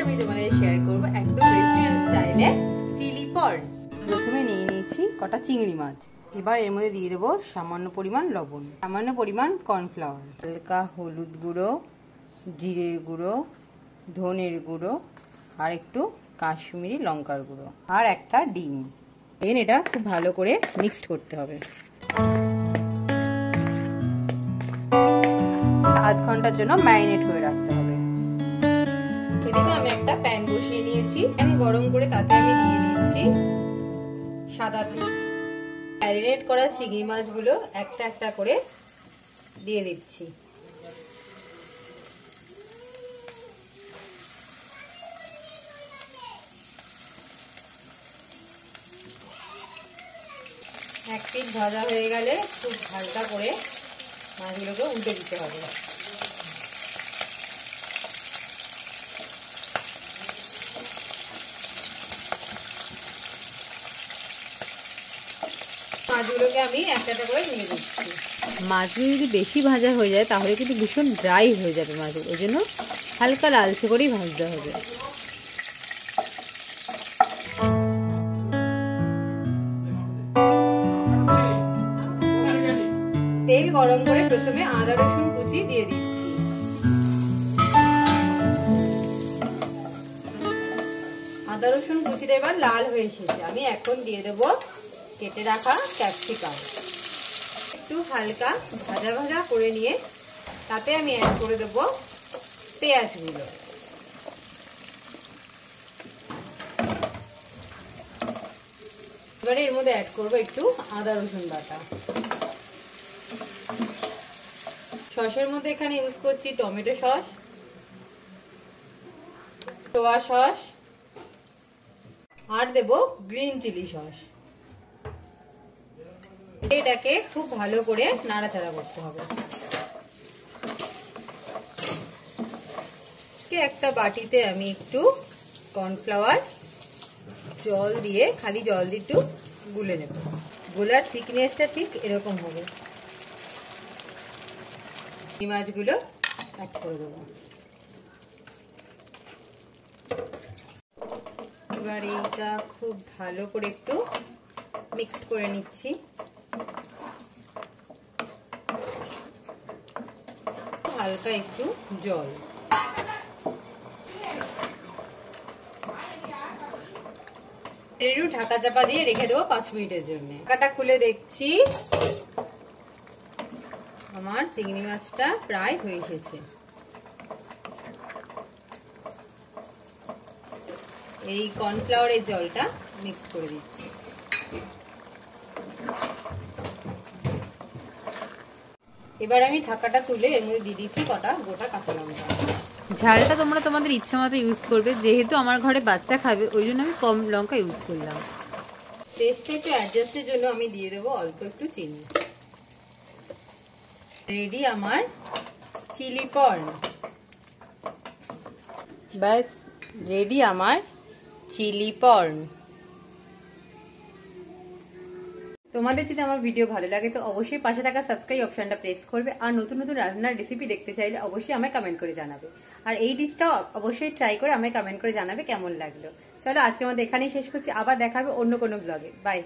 আমি তোমাদের শেয়ার করব একদম রেস্টুরেন্ট স্টাইলে চিলি পর্ন। প্রথমে নিয়ে নিয়েছি কটা চিংড়ি মাছ। এবার এর মধ্যে দিয়ে দেবো সামান্য পরিমাণ লবণ, সামান্য পরিমাণ কর্নফ্লাওয়ার, হালকা হলুদ গুঁড়ো, জিরের গুঁড়ো, ধনের গুঁড়ো আর একটু কাশ্মীরি লঙ্কার গুঁড়ো আর একটা ডিম। দেন এটা খুব ভালো করে মিক্সড করতে হবে। আধ ঘন্টার জন্য ম্যারিনেট করে রাখতে হবে। এদিকে আমি একটা প্যান বসিয়ে নিয়েছি। প্যান গরম করে তাতে আমি দিয়ে দিচ্ছি সাদা তেল। ম্যারিনেট করা চিংড়ি মাছগুলো একটা একটা করে দিয়ে দিচ্ছি। এক পিঠ ভাজা হয়ে গেলে খুব হালকা করে মাছগুলোকে উল্টে দিতে হবে। মাছগুলোকে আমি একটা একটা করে নিয়ে দিচ্ছি। মাছগুলো যদি বেশি ভাজা হয়ে যায় তাহলে কিন্তু ভীষণ ড্রাই হয়ে যাবে মাছগুলো, ওই জন্য হালকা লালচে করেই ভাজতে হবে। তেল গরম করে প্রথমে আদা রসুন কুচি দিয়ে দিচ্ছি। আদা রসুন কুচিটা এবার লাল হয়ে এসেছে। আমি এখন দিয়ে দেব কেটে রাখা ক্যাপসিকাম। একটু হালকা ভাজা ভাজা করে নিয়ে তাতে আমি অ্যাড করে দেব পেঁয়াজগুলো। এবারে এর মধ্যে অ্যাড করব একটু আদা রসুন বাটা। সসের মধ্যে এখানে ইউজ করছি টমেটো সস, সোয়া সস আর দেব গ্রিন চিলি সস। এটাকে খুব ভালো করে নাড়াচাড়া করতে হবে। একটা বাটিতে আমি একটু কর্নফ্লাওয়ার জল দিয়ে, খালি জল দিয়ে একটু গুলে নেব। গোলার থিকনেসটা ঠিক এরকম হবে। এই মাছগুলো অ্যাড করে দেবো। এবার এইটা খুব ভালো করে একটু মিক্স করে নিচ্ছি। হালকা একটু জল, একটু ঢাকা চাপা দিয়ে রেখে দেবো 5 মিনিটের জন্য। ঢাকাটা খুলে দেখছি আমার চিংড়ি মাছটা প্রায় হয়ে এসেছে। এই কর্নফ্লাওয়ারের জলটা মিক্স করে দিচ্ছি। এবার আমি ঢাকাটা তুলে এর মধ্যে দিয়ে দিচ্ছি কটা গোটা কাঁচা লঙ্কা। ঝালটা তোমরা তোমাদের ইচ্ছা মতো ইউজ করবে, যেহেতু আমার ঘরে বাচ্চা খাবে ওই জন্য আমি কম লঙ্কা ইউজ করলাম। টেস্টটা একটু অ্যাডজাস্টের জন্য আমি দিয়ে দেবো অল্প একটু চিনি। রেডি আমার চিলি পর্ন। ব্যাস রেডি আমার চিলি পর্ন। তোমাদের যদি আমার ভিডিও ভালো লাগে তো অবশ্যই পাশে থাকা সাবস্ক্রাইব অপশনটা প্রেস করবে। আর নতুন নতুন রান্নার রেসিপি দেখতে চাইলে অবশ্যই আমায় কমেন্ট করে জানাবে। আর এই ডিশটাও অবশ্যই ট্রাই করে আমায় কমেন্ট করে জানাবে কেমন লাগলো। চলো আজকের মধ্যে এখানেই শেষ করছি, আবার দেখা হবে অন্য কোনো ব্লগে। বাই।